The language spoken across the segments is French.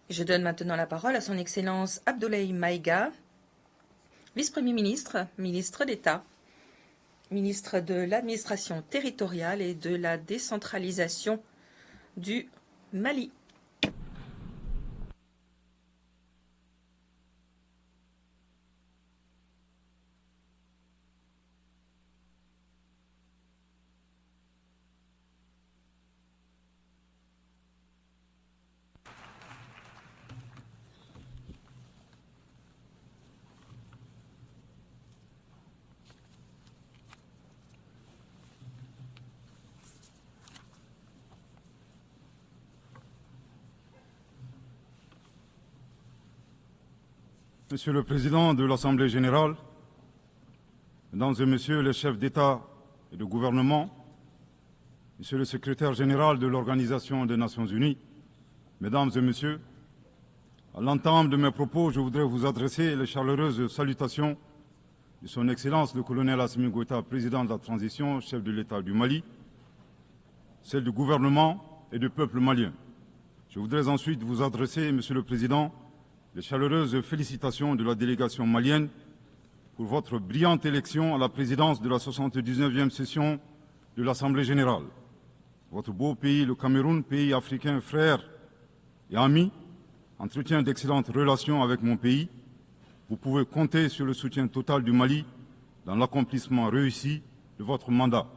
Je donne maintenant la parole à son Excellence Abdoulaye Maïga, vice-premier ministre, ministre d'État, ministre de l'administration territoriale et de la décentralisation du Mali. Monsieur le Président de l'Assemblée générale, Mesdames et Messieurs les chefs d'État et de gouvernement, Monsieur le Secrétaire général de l'Organisation des Nations unies, Mesdames et Messieurs, à l'entame de mes propos, je voudrais vous adresser les chaleureuses salutations de Son Excellence le colonel Assimi Goïta, président de la transition, chef de l'État du Mali, celles du gouvernement et du peuple malien. Je voudrais ensuite vous adresser, Monsieur le Président, les chaleureuses félicitations de la délégation malienne pour votre brillante élection à la présidence de la 79e session de l'Assemblée générale. Votre beau pays, le Cameroun, pays africain frère et ami, entretient d'excellentes relations avec mon pays. Vous pouvez compter sur le soutien total du Mali dans l'accomplissement réussi de votre mandat.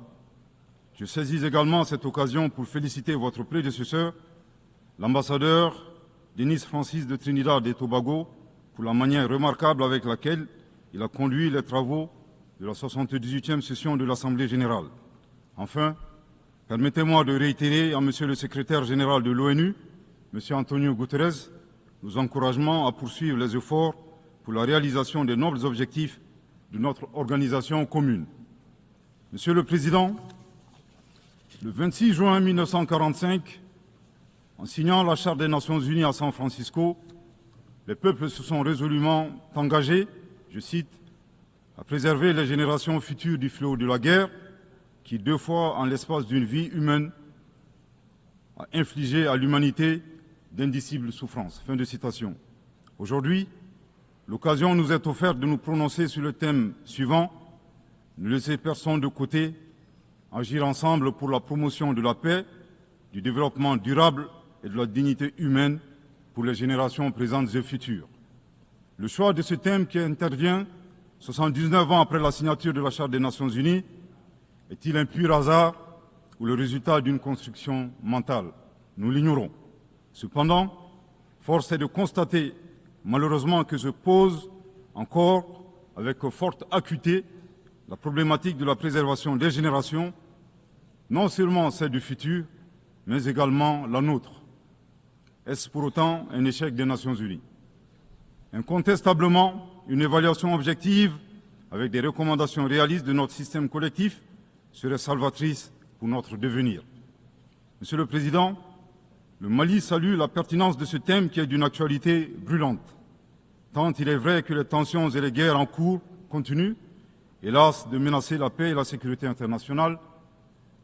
Je saisis également cette occasion pour féliciter votre prédécesseur, l'ambassadeur Denis Francis de Trinidad et Tobago, pour la manière remarquable avec laquelle il a conduit les travaux de la 78e session de l'Assemblée générale. Enfin, permettez-moi de réitérer à Monsieur le secrétaire général de l'ONU, Monsieur Antonio Guterres, nos encouragements à poursuivre les efforts pour la réalisation des nobles objectifs de notre organisation commune. Monsieur le Président, le 26 juin 1945, en signant la Charte des Nations unies à San Francisco, les peuples se sont résolument engagés, je cite, à préserver les générations futures du fléau de la guerre qui, 2 fois en l'espace d'une vie humaine, a infligé à l'humanité d'indicibles souffrances. Fin de citation. Aujourd'hui, l'occasion nous est offerte de nous prononcer sur le thème suivant, ne laisser personne de côté, agir ensemble pour la promotion de la paix, du développement durable et de la dignité humaine pour les générations présentes et futures. Le choix de ce thème qui intervient 79 ans après la signature de la Charte des Nations unies est-il un pur hasard ou le résultat d'une construction mentale? Nous l'ignorons. Cependant, force est de constater malheureusement que se pose encore avec forte acuité la problématique de la préservation des générations, non seulement celle du futur, mais également la nôtre. Est-ce pour autant un échec des Nations unies? Incontestablement, une évaluation objective avec des recommandations réalistes de notre système collectif serait salvatrice pour notre devenir. Monsieur le Président, le Mali salue la pertinence de ce thème qui est d'une actualité brûlante, tant il est vrai que les tensions et les guerres en cours continuent, hélas, de menacer la paix et la sécurité internationale,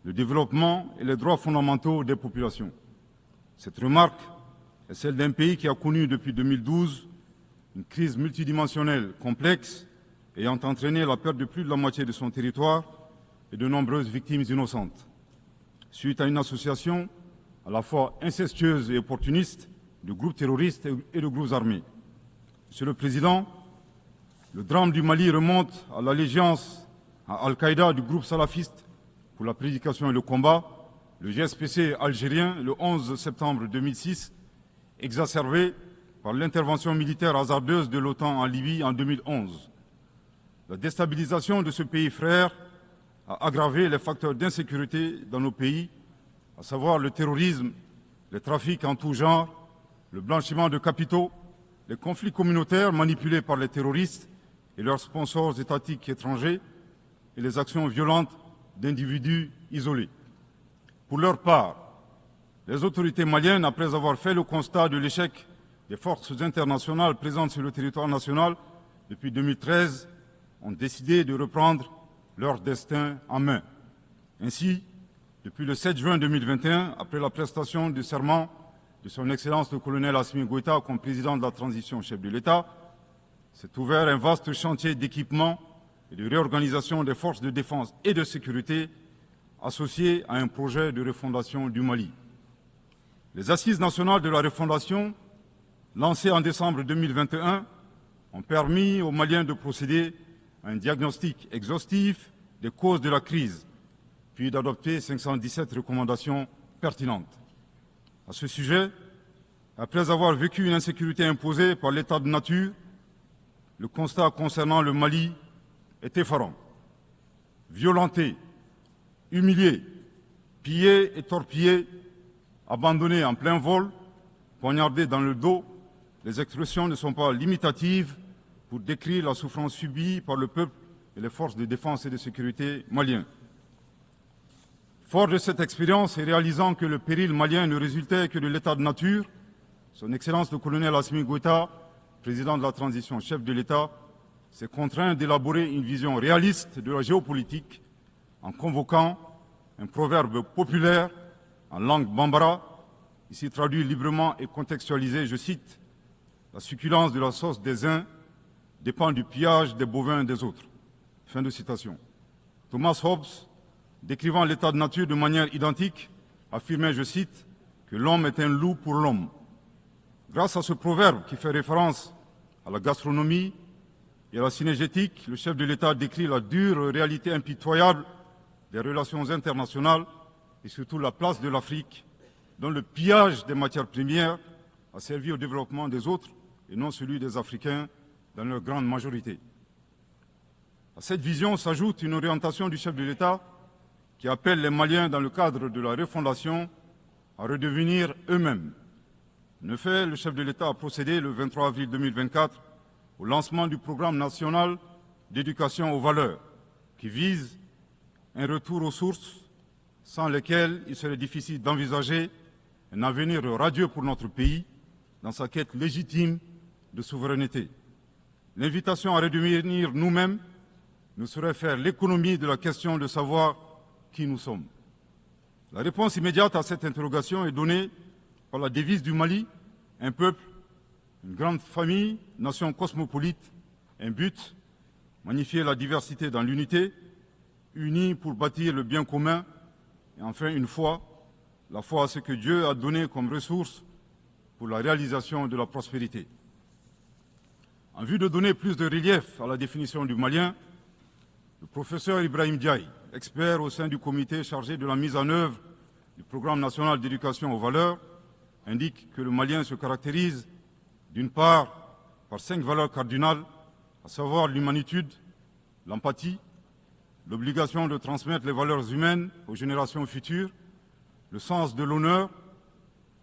le développement et les droits fondamentaux des populations. Cette remarque est celle d'un pays qui a connu depuis 2012 une crise multidimensionnelle complexe ayant entraîné la perte de plus de la moitié de son territoire et de nombreuses victimes innocentes. Suite à une association à la fois incestueuse et opportuniste de groupes terroristes et de groupes armés. Monsieur le Président, le drame du Mali remonte à l'allégeance à Al-Qaïda du groupe salafiste pour la prédication et le combat, le GSPC algérien, le 11 septembre 2006, exacerbé par l'intervention militaire hasardeuse de l'OTAN en Libye en 2011. La déstabilisation de ce pays frère a aggravé les facteurs d'insécurité dans nos pays, à savoir le terrorisme, les trafics en tout genre, le blanchiment de capitaux, les conflits communautaires manipulés par les terroristes et leurs sponsors étatiques étrangers, et les actions violentes d'individus isolés. Pour leur part, les autorités maliennes, après avoir fait le constat de l'échec des forces internationales présentes sur le territoire national depuis 2013, ont décidé de reprendre leur destin en main. Ainsi, depuis le 7 juin 2021, après la prestation du serment de son Excellence le colonel Assimi Goïta comme président de la transition chef de l'État, s'est ouvert un vaste chantier d'équipement et de réorganisation des forces de défense et de sécurité associé à un projet de refondation du Mali. Les Assises nationales de la refondation, lancées en décembre 2021, ont permis aux Maliens de procéder à un diagnostic exhaustif des causes de la crise, puis d'adopter 517 recommandations pertinentes. À ce sujet, après avoir vécu une insécurité imposée par l'état de nature, le constat concernant le Mali est effarant. Violenté, humilié, pillé et torpillé, abandonné en plein vol, poignardé dans le dos, les expressions ne sont pas limitatives pour décrire la souffrance subie par le peuple et les forces de défense et de sécurité maliens. Fort de cette expérience et réalisant que le péril malien ne résultait que de l'état de nature, son Excellence le colonel Assimi Goïta, président de la transition chef de l'État, s'est contraint d'élaborer une vision réaliste de la géopolitique en convoquant un proverbe populaire en langue bambara, ici traduit librement et contextualisé, je cite, « La succulence de la sauce des uns dépend du pillage des bovins des autres ». Fin de citation. Thomas Hobbes, décrivant l'état de nature de manière identique, affirmait, je cite, que l'homme est un loup pour l'homme. Grâce à ce proverbe qui fait référence à la gastronomie et à la cinégétique, le chef de l'État décrit la dure réalité impitoyable des relations internationales et surtout la place de l'Afrique, dont le pillage des matières premières a servi au développement des autres et non celui des Africains dans leur grande majorité. À cette vision s'ajoute une orientation du chef de l'État qui appelle les Maliens, dans le cadre de la refondation, à redevenir eux-mêmes. En effet, le chef de l'État a procédé le 23 avril 2024 au lancement du programme national d'éducation aux valeurs, qui vise un retour aux sources sans lesquelles il serait difficile d'envisager un avenir radieux pour notre pays dans sa quête légitime de souveraineté. L'invitation à redevenir nous-mêmes ne saurait faire l'économie de la question de savoir qui nous sommes. La réponse immédiate à cette interrogation est donnée par la devise du Mali, un peuple, une grande famille, nation cosmopolite, un but, magnifier la diversité dans l'unité, unis pour bâtir le bien commun, et enfin une foi, la foi à ce que Dieu a donné comme ressource pour la réalisation de la prospérité. En vue de donner plus de relief à la définition du Malien, le professeur Ibrahim Diaye, expert au sein du comité chargé de la mise en œuvre du programme national d'éducation aux valeurs, indique que le Malien se caractérise d'une part par 5 valeurs cardinales, à savoir l'humanitude, l'empathie, l'obligation de transmettre les valeurs humaines aux générations futures, le sens de l'honneur,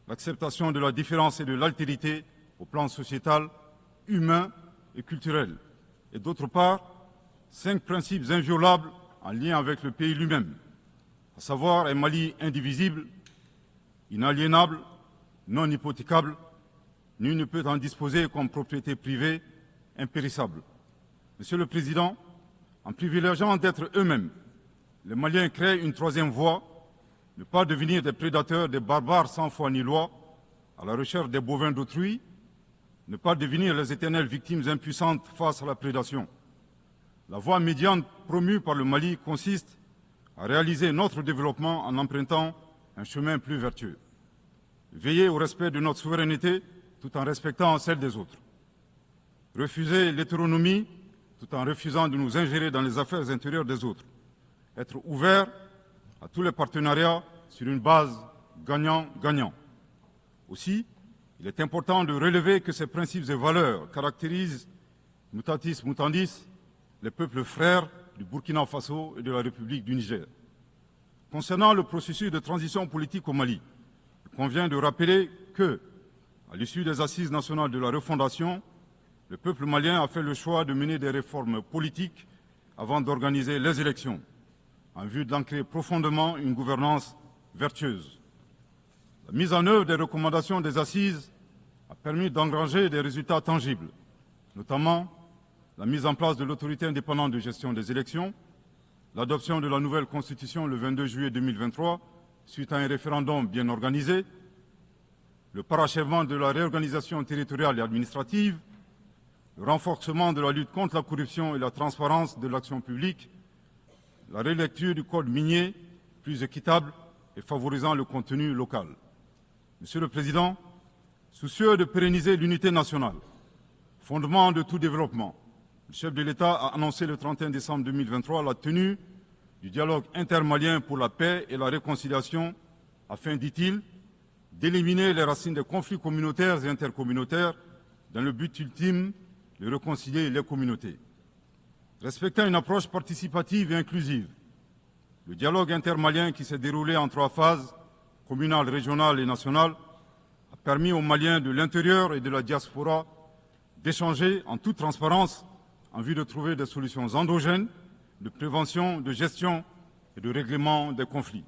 l'acceptation de la différence et de l'altérité au plan sociétal, humain et culturel, et d'autre part, 5 principes inviolables en lien avec le pays lui-même, à savoir un Mali indivisible, inaliénable, non hypothécable, nul ne peut en disposer comme propriété privée, impérissable. Monsieur le Président, en privilégiant d'être eux-mêmes, les Maliens créent une troisième voie, ne pas devenir des prédateurs, des barbares sans foi ni loi, à la recherche des bovins d'autrui, ne pas devenir les éternelles victimes impuissantes face à la prédation. La voie médiane promue par le Mali consiste à réaliser notre développement en empruntant un chemin plus vertueux. Veiller au respect de notre souveraineté tout en respectant celle des autres. Refuser l'hétéronomie tout en refusant de nous ingérer dans les affaires intérieures des autres. Être ouvert à tous les partenariats sur une base gagnant-gagnant. Aussi, il est important de relever que ces principes et valeurs caractérisent, mutatis mutandis, les peuples frères du Burkina Faso et de la République du Niger. Concernant le processus de transition politique au Mali, il convient de rappeler que, à l'issue des assises nationales de la refondation, le peuple malien a fait le choix de mener des réformes politiques avant d'organiser les élections, en vue d'ancrer profondément une gouvernance vertueuse. La mise en œuvre des recommandations des assises a permis d'engranger des résultats tangibles, notamment la mise en place de l'autorité indépendante de gestion des élections, l'adoption de la nouvelle constitution le 22 juillet 2023, suite à un référendum bien organisé, le parachèvement de la réorganisation territoriale et administrative, le renforcement de la lutte contre la corruption et la transparence de l'action publique, la relecture du code minier plus équitable et favorisant le contenu local. Monsieur le Président, soucieux de pérenniser l'unité nationale, fondement de tout développement, le chef de l'État a annoncé le 31 décembre 2023 la tenue du dialogue intermalien pour la paix et la réconciliation afin, dit-il, d'éliminer les racines des conflits communautaires et intercommunautaires dans le but ultime de réconcilier les communautés. Respectant une approche participative et inclusive, le dialogue intermalien qui s'est déroulé en 3 phases, communale, régionale et nationale, a permis aux Maliens de l'intérieur et de la diaspora d'échanger en toute transparence en vue de trouver des solutions endogènes de prévention, de gestion et de règlement des conflits.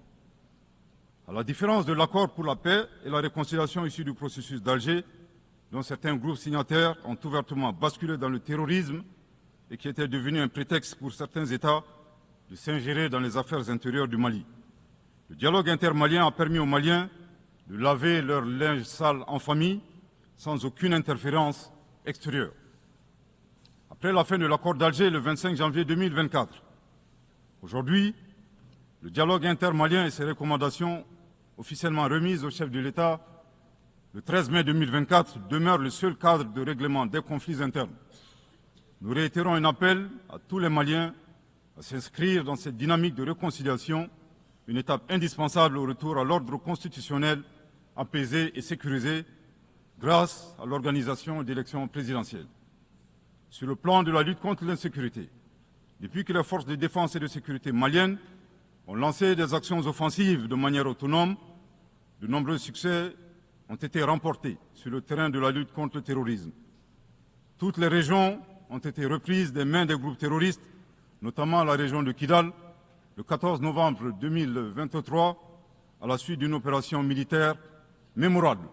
À la différence de l'accord pour la paix et la réconciliation issu du processus d'Alger, dont certains groupes signataires ont ouvertement basculé dans le terrorisme et qui était devenu un prétexte pour certains États de s'ingérer dans les affaires intérieures du Mali. Le dialogue intermalien a permis aux Maliens de laver leur linge sale en famille sans aucune interférence extérieure. Après la fin de l'accord d'Alger le 25 janvier 2024, aujourd'hui, le dialogue intermalien et ses recommandations officiellement remises au chef de l'État le 13 mai 2024 demeurent le seul cadre de règlement des conflits internes. Nous réitérons un appel à tous les Maliens à s'inscrire dans cette dynamique de réconciliation, une étape indispensable au retour à l'ordre constitutionnel apaisé et sécurisé grâce à l'organisation d'élections présidentielles. Sur le plan de la lutte contre l'insécurité, depuis que les forces de défense et de sécurité maliennes ont lancé des actions offensives de manière autonome, de nombreux succès ont été remportés sur le terrain de la lutte contre le terrorisme. Toutes les régions ont été reprises des mains des groupes terroristes, notamment la région de Kidal, le 14 novembre 2023, à la suite d'une opération militaire mémorable.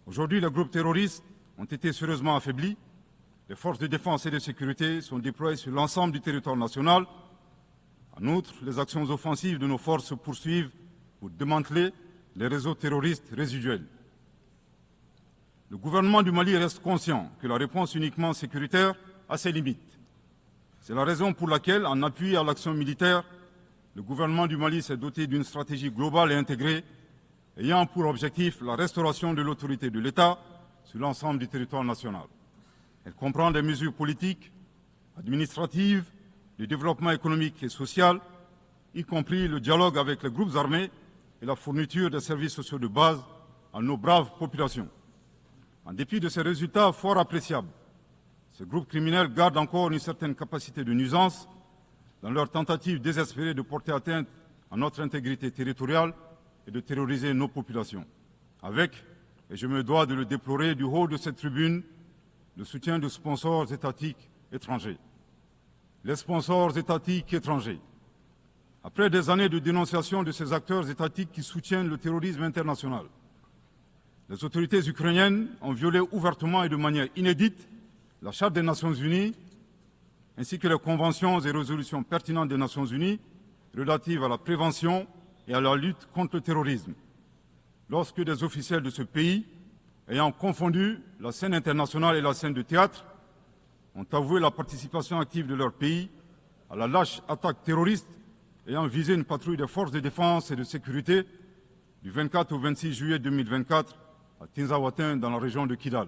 Aujourd'hui, les groupes terroristes ont été sérieusement affaiblis. Les forces de défense et de sécurité sont déployées sur l'ensemble du territoire national. En outre, les actions offensives de nos forces se poursuivent pour démanteler les réseaux terroristes résiduels. Le gouvernement du Mali reste conscient que la réponse uniquement sécuritaire a ses limites. C'est la raison pour laquelle, en appui à l'action militaire, le gouvernement du Mali s'est doté d'une stratégie globale et intégrée ayant pour objectif la restauration de l'autorité de l'État sur l'ensemble du territoire national. Elle comprend des mesures politiques, administratives, de développement économique et social, y compris le dialogue avec les groupes armés et la fourniture des services sociaux de base à nos braves populations. En dépit de ces résultats fort appréciables, ces groupes criminels gardent encore une certaine capacité de nuisance dans leur tentative désespérée de porter atteinte à notre intégrité territoriale et de terroriser nos populations. Avec, et je me dois de le déplorer du haut de cette tribune, le soutien de sponsors étatiques étrangers. Les sponsors étatiques étrangers. Après des années de dénonciation de ces acteurs étatiques qui soutiennent le terrorisme international, les autorités ukrainiennes ont violé ouvertement et de manière inédite la Charte des Nations Unies, ainsi que les conventions et résolutions pertinentes des Nations Unies relatives à la prévention et à la lutte contre le terrorisme, lorsque des officiels de ce pays, ayant confondu la scène internationale et la scène de théâtre, ont avoué la participation active de leur pays à la lâche attaque terroriste ayant visé une patrouille des forces de défense et de sécurité du 24 au 26 juillet 2024 à Tinzaouatin, dans la région de Kidal.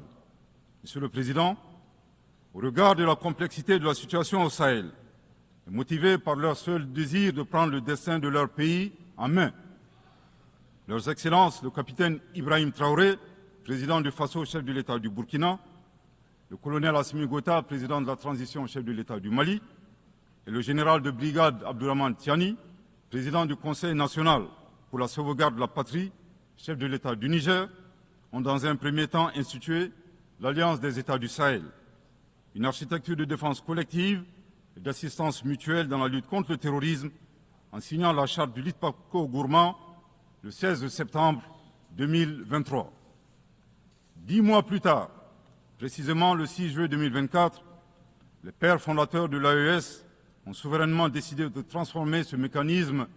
Monsieur le Président, au regard de la complexité de la situation au Sahel, et motivés par leur seul désir de prendre le destin de leur pays en main, Leurs Excellences, le capitaine Ibrahim Traoré, président du Faso, chef de l'État du Burkina, le colonel Assimi Goïta, président de la transition, chef de l'État du Mali, et le général de brigade Abdourahmane Tiani, président du Conseil national pour la sauvegarde de la patrie, chef de l'État du Niger, ont dans un premier temps institué l'Alliance des États du Sahel, une architecture de défense collective et d'assistance mutuelle dans la lutte contre le terrorisme, en signant la charte du Litpako Gourmand le 16 septembre 2023. 10 mois plus tard, précisément le 6 juillet 2024, les pères fondateurs de l'AES ont souverainement décidé de transformer ce mécanisme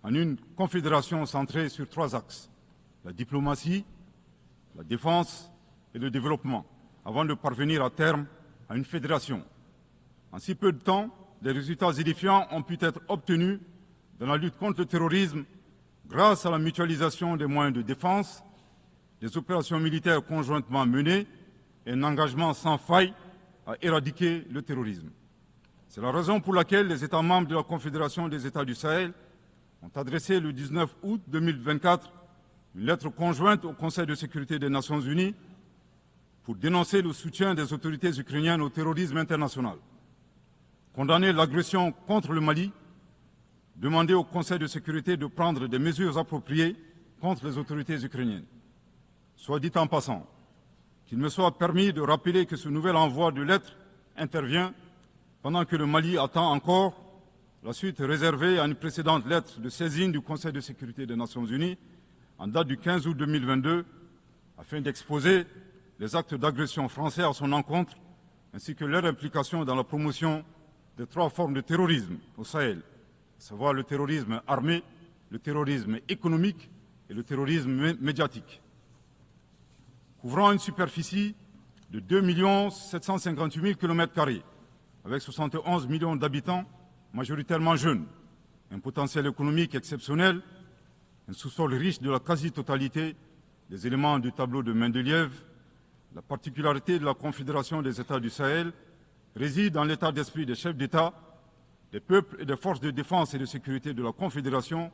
en une confédération centrée sur 3 axes: la diplomatie, la défense et le développement, avant de parvenir à terme à une fédération. En si peu de temps, des résultats édifiants ont pu être obtenus dans la lutte contre le terrorisme grâce à la mutualisation des moyens de défense, des opérations militaires conjointement menées et un engagement sans faille à éradiquer le terrorisme. C'est la raison pour laquelle les États membres de la Confédération des États du Sahel ont adressé le 19 août 2024 une lettre conjointe au Conseil de sécurité des Nations Unies pour dénoncer le soutien des autorités ukrainiennes au terrorisme international, condamner l'agression contre le Mali, demander au Conseil de sécurité de prendre des mesures appropriées contre les autorités ukrainiennes. Soit dit en passant, qu'il me soit permis de rappeler que ce nouvel envoi de lettres intervient pendant que le Mali attend encore la suite réservée à une précédente lettre de saisine du Conseil de sécurité des Nations Unies en date du 15 août 2022 afin d'exposer les actes d'agression français à son encontre ainsi que leur implication dans la promotion des 3 formes de terrorisme au Sahel, à savoir le terrorisme armé, le terrorisme économique et le terrorisme médiatique. Couvrant une superficie de 2 758 000 km², avec 71 millions d'habitants, majoritairement jeunes, un potentiel économique exceptionnel, un sous-sol riche de la quasi-totalité des éléments du tableau de Mendeleïev, la particularité de la Confédération des États du Sahel réside dans l'état d'esprit des chefs d'État, des peuples et des forces de défense et de sécurité de la Confédération,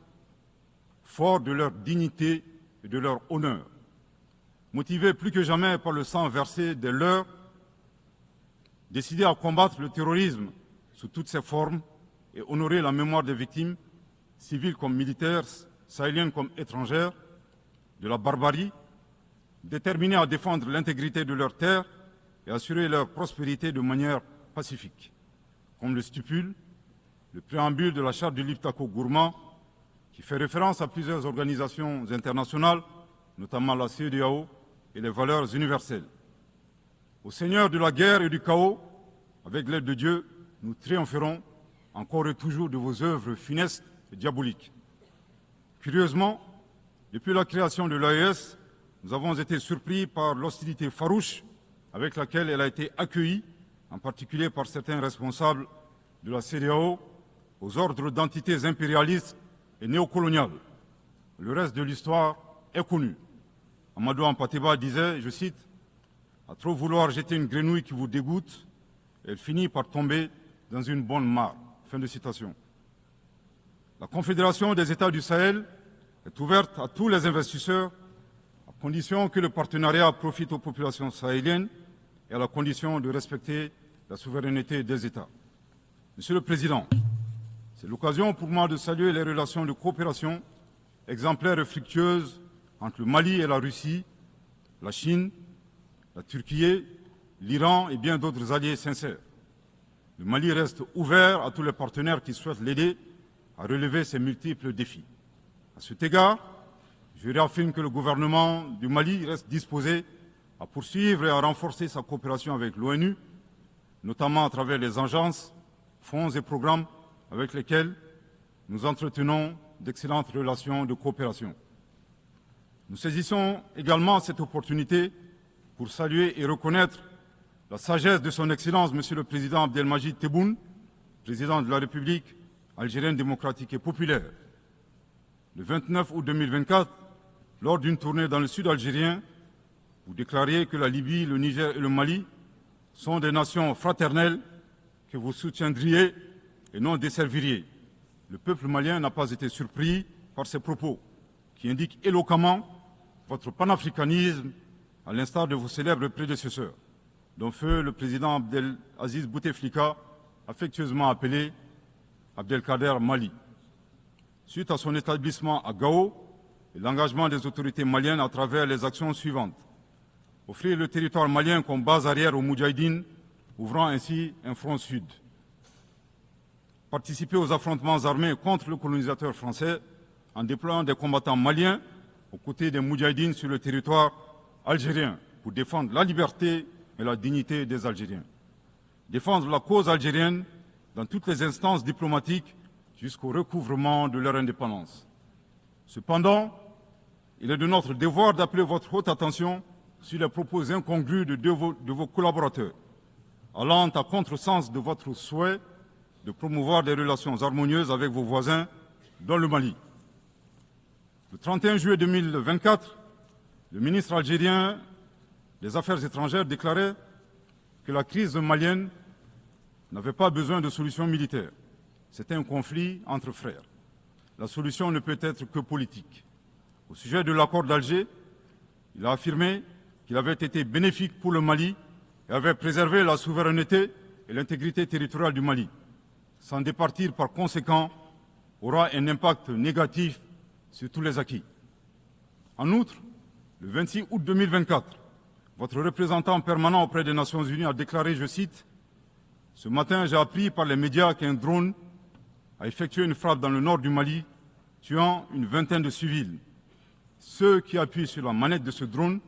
forts de leur dignité et de leur honneur. Motivés plus que jamais par le sang versé des leurs, décidés à combattre le terrorisme sous toutes ses formes et honorer la mémoire des victimes, civiles comme militaires, sahéliennes comme étrangères, de la barbarie, déterminés à défendre l'intégrité de leurs terres et assurer leur prospérité de manière pacifique. Comme le stipule le préambule de la charte du Liptako-Gourma, qui fait référence à plusieurs organisations internationales, notamment la CEDEAO et les valeurs universelles. Au Seigneur de la guerre et du chaos, avec l'aide de Dieu, nous triompherons encore et toujours de vos œuvres funestes et diaboliques. Curieusement, depuis la création de l'AES, nous avons été surpris par l'hostilité farouche avec laquelle elle a été accueillie, en particulier par certains responsables de la CEDEAO, aux ordres d'entités impérialistes et néocoloniales. Le reste de l'histoire est connu. Amadou Hampâté-Bâ disait, je cite, « À trop vouloir jeter une grenouille qui vous dégoûte, elle finit par tomber dans une bonne mare. » Fin de citation. La Confédération des États du Sahel est ouverte à tous les investisseurs, à condition que le partenariat profite aux populations sahéliennes et à la condition de respecter la souveraineté des États. Monsieur le Président, c'est l'occasion pour moi de saluer les relations de coopération exemplaires et fructueuses entre le Mali et la Russie, la Chine, la Turquie, l'Iran et bien d'autres alliés sincères. Le Mali reste ouvert à tous les partenaires qui souhaitent l'aider à relever ces multiples défis. À cet égard, je réaffirme que le gouvernement du Mali reste disposé à poursuivre et à renforcer sa coopération avec l'ONU, notamment à travers les agences, fonds et programmes avec lesquels nous entretenons d'excellentes relations de coopération. Nous saisissons également cette opportunité pour saluer et reconnaître la sagesse de son Excellence, Monsieur le Président Abdelmajid Tebboune, Président de la République algérienne démocratique et populaire. Le 29 août 2024, lors d'une tournée dans le sud algérien, vous déclariez que la Libye, le Niger et le Mali sont des nations fraternelles que vous soutiendriez et non desserviriez. Le peuple malien n'a pas été surpris par ces propos, qui indiquent éloquemment votre panafricanisme, à l'instar de vos célèbres prédécesseurs, dont feu le président Abdelaziz Bouteflika, affectueusement appelé Abdelkader Mali. Suite à son établissement à Gao et l'engagement des autorités maliennes à travers les actions suivantes. Offrir le territoire malien comme base arrière aux Moudjahidines, ouvrant ainsi un front sud. Participer aux affrontements armés contre le colonisateur français en déployant des combattants maliens aux côtés des Moudjahidines sur le territoire algérien pour défendre la liberté et la dignité des Algériens. Défendre la cause algérienne dans toutes les instances diplomatiques jusqu'au recouvrement de leur indépendance. Cependant, il est de notre devoir d'appeler votre haute attention sur les propos incongrus de vos collaborateurs, allant à contresens de votre souhait de promouvoir des relations harmonieuses avec vos voisins dans le Mali. Le 31 juillet 2024, le ministre algérien des Affaires étrangères déclarait que la crise malienne n'avait pas besoin de solution militaire. C'était un conflit entre frères. La solution ne peut être que politique. Au sujet de l'accord d'Alger, il a affirmé qu'il avait été bénéfique pour le Mali et avait préservé la souveraineté et l'intégrité territoriale du Mali. S'en départir par conséquent aura un impact négatif sur tous les acquis. En outre, le 26 août 2024, votre représentant permanent auprès des Nations Unies a déclaré, je cite, « Ce matin, j'ai appris par les médias qu'un drone a effectué une frappe dans le nord du Mali, tuant une vingtaine de civils. Ceux qui appuient sur la manette de ce drone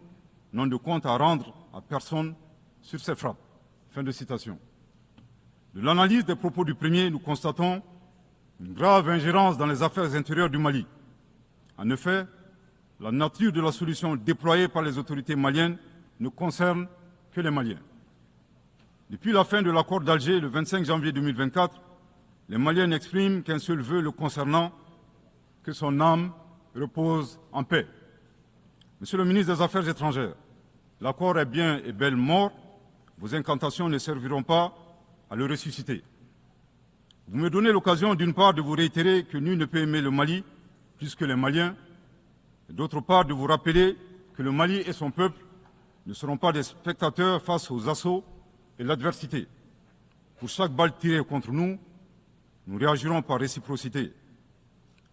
n'ont de compte à rendre à personne sur ces frappes. » Fin de citation. De l'analyse des propos du premier, nous constatons une grave ingérence dans les affaires intérieures du Mali. En effet, la nature de la solution déployée par les autorités maliennes ne concerne que les Maliens. Depuis la fin de l'accord d'Alger, le 25 janvier 2024, les Maliens n'expriment qu'un seul vœu le concernant, que son âme repose en paix. Monsieur le ministre des Affaires étrangères, l'accord est bien et belle mort, vos incantations ne serviront pas à le ressusciter. Vous me donnez l'occasion d'une part de vous réitérer que nul ne peut aimer le Mali plus que les Maliens, et d'autre part de vous rappeler que le Mali et son peuple ne seront pas des spectateurs face aux assauts et l'adversité. Pour chaque balle tirée contre nous, nous réagirons par réciprocité.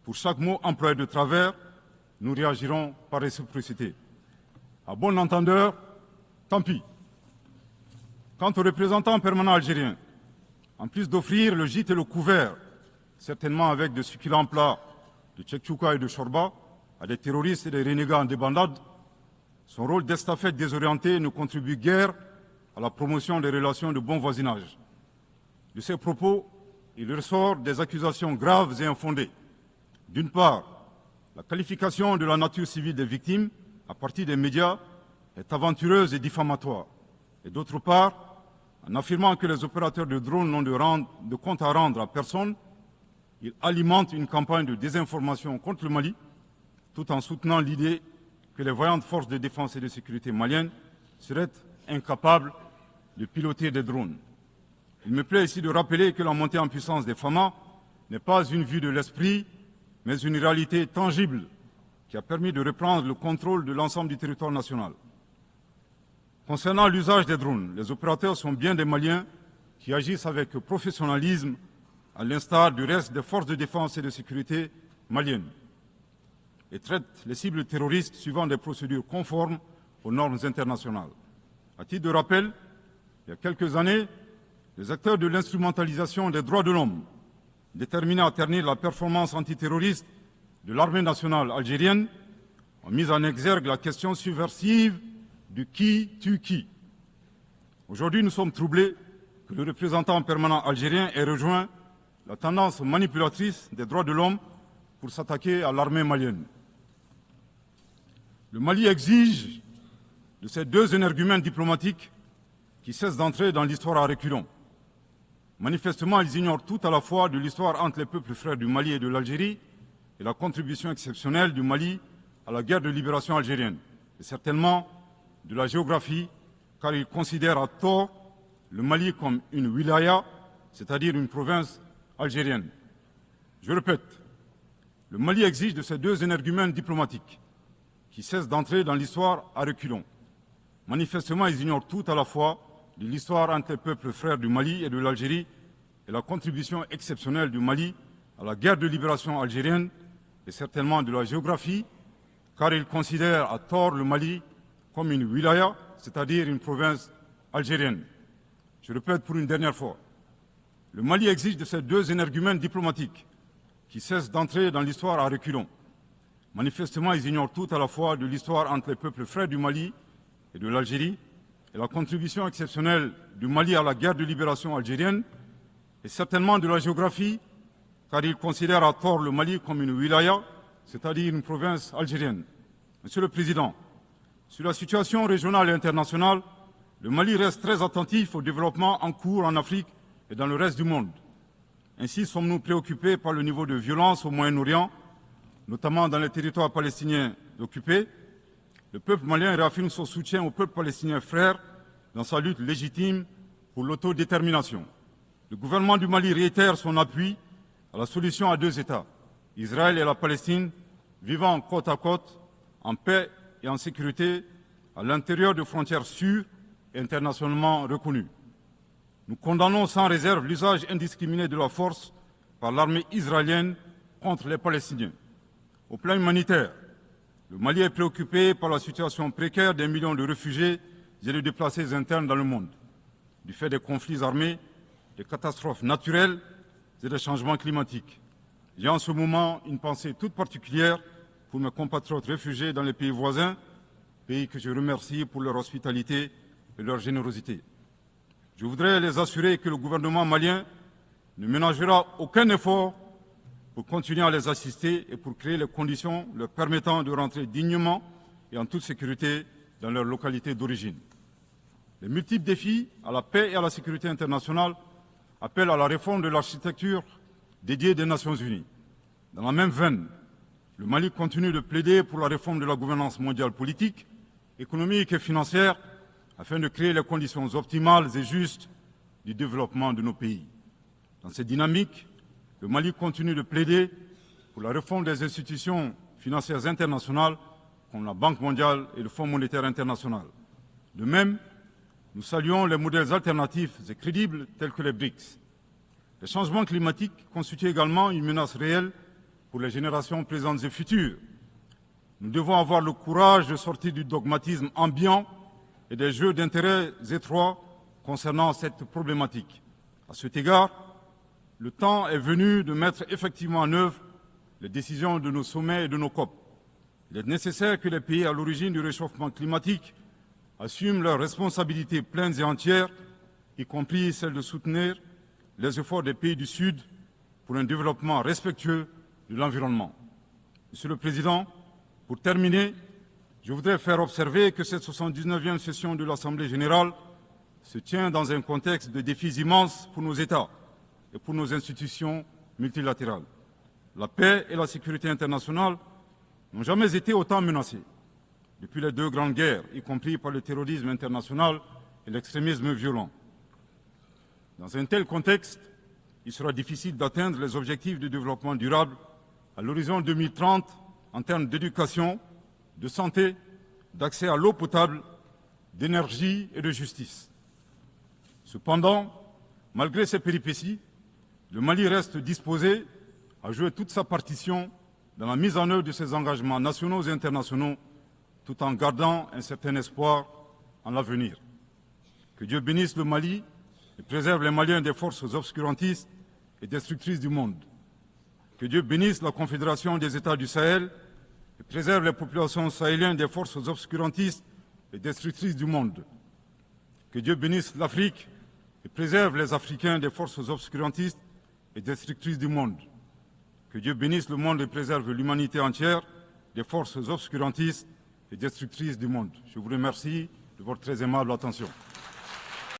Pour chaque mot employé de travers, nous réagirons par réciprocité. À bon entendeur, tant pis. Quant aux représentants permanents algériens, en plus d'offrir le gîte et le couvert, certainement avec de succulents plats de tchèque-tchouka et de chorba, à des terroristes et des renégats en débandade, son rôle d'estafette désorienté ne contribue guère à la promotion des relations de bon voisinage. De ces propos, il ressort des accusations graves et infondées. D'une part, la qualification de la nature civile des victimes à partir des médias est aventureuse et diffamatoire. Et d'autre part, en affirmant que les opérateurs de drones n'ont de compte à rendre à personne, il alimente une campagne de désinformation contre le Mali, tout en soutenant l'idée que les voyantes forces de défense et de sécurité maliennes seraient incapables de piloter des drones. Il me plaît ici de rappeler que la montée en puissance des FAMA n'est pas une vue de l'esprit, mais une réalité tangible qui a permis de reprendre le contrôle de l'ensemble du territoire national. Concernant l'usage des drones, les opérateurs sont bien des Maliens qui agissent avec professionnalisme, à l'instar du reste des forces de défense et de sécurité maliennes, et traitent les cibles terroristes suivant des procédures conformes aux normes internationales. À titre de rappel, il y a quelques années, les acteurs de l'instrumentalisation des droits de l'homme, déterminés à ternir la performance antiterroriste de l'armée nationale algérienne, ont mis en exergue la question subversive du qui tue qui. Aujourd'hui, nous sommes troublés que le représentant permanent algérien ait rejoint la tendance manipulatrice des droits de l'homme pour s'attaquer à l'armée malienne. Le Mali exige de ces deux énergumènes diplomatiques qui cessent d'entrer dans l'histoire à reculons. Manifestement, ils ignorent tout à la fois de l'histoire entre les peuples frères du Mali et de l'Algérie et la contribution exceptionnelle du Mali à la guerre de libération algérienne, et certainement de la géographie, car ils considèrent à tort le Mali comme une wilaya, c'est-à-dire une province algérienne. Je répète, le Mali exige de ces deux énergumènes diplomatiques qui cessent d'entrer dans l'histoire à reculons. Manifestement, ils ignorent tout à la fois de l'histoire entre les peuples frères du Mali et de l'Algérie et la contribution exceptionnelle du Mali à la guerre de libération algérienne et certainement de la géographie, car ils considèrent à tort le Mali comme une wilaya, c'est-à-dire une province algérienne. Je répète pour une dernière fois, le Mali exige de ces deux énergumènes diplomatiques qui cessent d'entrer dans l'histoire à reculons. Manifestement, ils ignorent tout à la fois de l'histoire entre les peuples frères du Mali et de l'Algérie et la contribution exceptionnelle du Mali à la guerre de libération algérienne et certainement de la géographie, car ils considèrent à tort le Mali comme une wilaya, c'est-à-dire une province algérienne. Monsieur le Président, sur la situation régionale et internationale, le Mali reste très attentif au développement en cours en Afrique et dans le reste du monde. Ainsi sommes-nous préoccupés par le niveau de violence au Moyen-Orient, notamment dans les territoires palestiniens occupés. Le peuple malien réaffirme son soutien au peuple palestinien frère dans sa lutte légitime pour l'autodétermination. Le gouvernement du Mali réitère son appui à la solution à 2 États, Israël et la Palestine, vivant côte à côte, en paix et en sécurité, à l'intérieur de frontières sûres et internationalement reconnues. Nous condamnons sans réserve l'usage indiscriminé de la force par l'armée israélienne contre les Palestiniens. Au plan humanitaire, le Mali est préoccupé par la situation précaire des millions de réfugiés et de déplacés internes dans le monde, du fait des conflits armés, des catastrophes naturelles et des changements climatiques. J'ai en ce moment une pensée toute particulière pour mes compatriotes réfugiés dans les pays voisins, pays que je remercie pour leur hospitalité et leur générosité. Je voudrais les assurer que le gouvernement malien ne ménagera aucun effort pour continuer à les assister et pour créer les conditions leur permettant de rentrer dignement et en toute sécurité dans leur localité d'origine. Les multiples défis à la paix et à la sécurité internationale appellent à la réforme de l'architecture dédiée des Nations Unies. Dans la même veine, le Mali continue de plaider pour la réforme de la gouvernance mondiale politique, économique et financière afin de créer les conditions optimales et justes du développement de nos pays. Dans cette dynamique, le Mali continue de plaider pour la réforme des institutions financières internationales comme la Banque mondiale et le Fonds monétaire international. De même, nous saluons les modèles alternatifs et crédibles tels que les BRICS. Les changements climatiques constituent également une menace réelle pour les générations présentes et futures. Nous devons avoir le courage de sortir du dogmatisme ambiant et des jeux d'intérêts étroits concernant cette problématique. À cet égard, le temps est venu de mettre effectivement en œuvre les décisions de nos sommets et de nos COP. Il est nécessaire que les pays à l'origine du réchauffement climatique assument leurs responsabilités pleines et entières, y compris celle de soutenir les efforts des pays du Sud pour un développement respectueux de l'environnement. Monsieur le Président, pour terminer, je voudrais faire observer que cette 79e session de l'Assemblée générale se tient dans un contexte de défis immenses pour nos États et pour nos institutions multilatérales. La paix et la sécurité internationale n'ont jamais été autant menacées depuis les 2 grandes guerres, y compris par le terrorisme international et l'extrémisme violent. Dans un tel contexte, il sera difficile d'atteindre les objectifs de développement durable à l'horizon 2030 en termes d'éducation, de santé, d'accès à l'eau potable, d'énergie et de justice. Cependant, malgré ces péripéties, le Mali reste disposé à jouer toute sa partition dans la mise en œuvre de ses engagements nationaux et internationaux, tout en gardant un certain espoir en l'avenir. Que Dieu bénisse le Mali et préserve les Maliens des forces obscurantistes et destructrices du monde. Que Dieu bénisse la Confédération des États du Sahel et préserve les populations sahéliennes des forces obscurantistes et destructrices du monde. Que Dieu bénisse l'Afrique et préserve les Africains des forces obscurantistes et destructrices du monde. Que Dieu bénisse le monde et préserve l'humanité entière des forces obscurantistes et destructrices du monde. Je vous remercie de votre très aimable attention.